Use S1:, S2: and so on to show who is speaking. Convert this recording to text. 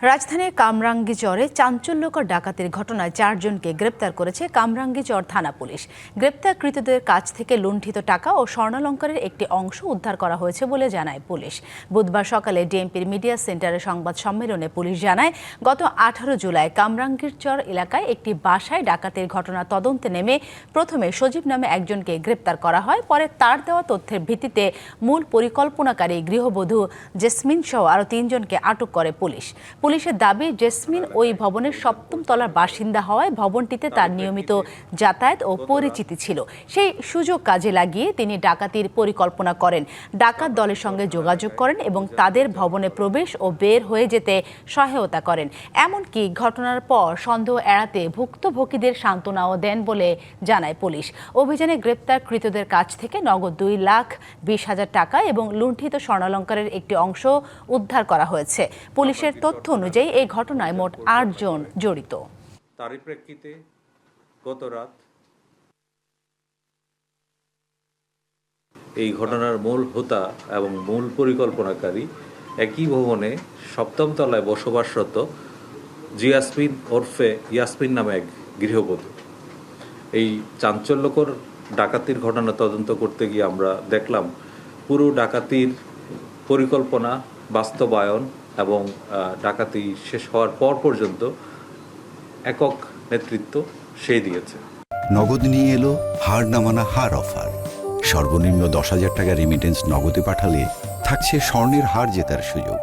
S1: রাজধানীর কামরাঙ্গীচরে চাঞ্চল্যকর ডাকাতির ঘটনায় 4 জনকে গ্রেপ্তার করেছে কামরাঙ্গীচর থানা পুলিশ। গ্রেপ্তারকৃতদের কাছ থেকে লুণ্ঠিত টাকা ও স্বর্ণালংকারের একটি অংশ উদ্ধার করা হয়েছে বলে জানায় পুলিশ। বুধবার সকালে ডিএমপির মিডিয়া সেন্টারে সংবাদ সম্মেলনে পুলিশ জানায়, গত 18 জুলাই কামরাঙ্গীরচর এলাকায় একটি বাসায় ডাকাতির ঘটনা তদন্তে নেমে প্রথমে সজীব নামে একজনকে গ্রেপ্তার করা হয়। পরে তার দেওয়া তথ্যের ভিত্তিতে মূল পরিকল্পনাকারী গৃহবধূ জেসমিন সহ আরও 3 জনকে আটক করে পুলিশ। পুলিশের দাবি, জেসমিন ওই ভবনের 7ম তলার বাসিন্দা হওয়ায় ভবনটিতে তার নিয়মিত যাতায়াত ও পরিচিতি ছিল। সেই সুযোগ কাজে লাগিয়ে তিনি ডাকাতির পরিকল্পনা করেন, ডাকাত দলের সঙ্গে যোগাযোগ করেন এবং তাদের ভবনে প্রবেশ ও বের হয়ে যেতে সহায়তা করেন। এমনকি ঘটনার পর সন্দেহ এড়াতে ভুক্তভোগীদের সান্ত্বনাও দেন বলে জানায় পুলিশ। অভিযানে গ্রেপ্তারকৃতদের কাছ থেকে নগদ 2,20,000 টাকা এবং লুণ্ঠিত স্বর্ণালংকারের একটি অংশ উদ্ধার করা হয়েছে। পুলিশের তথ্য অনুযায়ী এই ঘটনায় মোট 8 জন জড়িত।
S2: তারই প্রেক্ষিতে গত রাত এই ঘটনার মূল হোতা এবং মূল পরিকল্পনাকারী একই ভবনে 7ম তলায় বসবাসরত জিয়াসমিন ওরফে ইয়াসমিন নামে এক গৃহবধূ। এই চাঞ্চল্যকর ডাকাতির ঘটনা তদন্ত করতে গিয়ে আমরা দেখলাম পুরো ডাকাতির পরিকল্পনা, বাস্তবায়ন এবং ডাকাতি শেষ হওয়ার পর পর্যন্ত একক নেতৃত্ব সেই দিয়েছে।
S3: নগদ নিয়ে এলো হার না মানা হার অফার। সর্বনিম্ন 10,000 টাকা রেমিটেন্স নগদে পাঠালে থাকছে স্বর্ণের হার জেতার সুযোগ।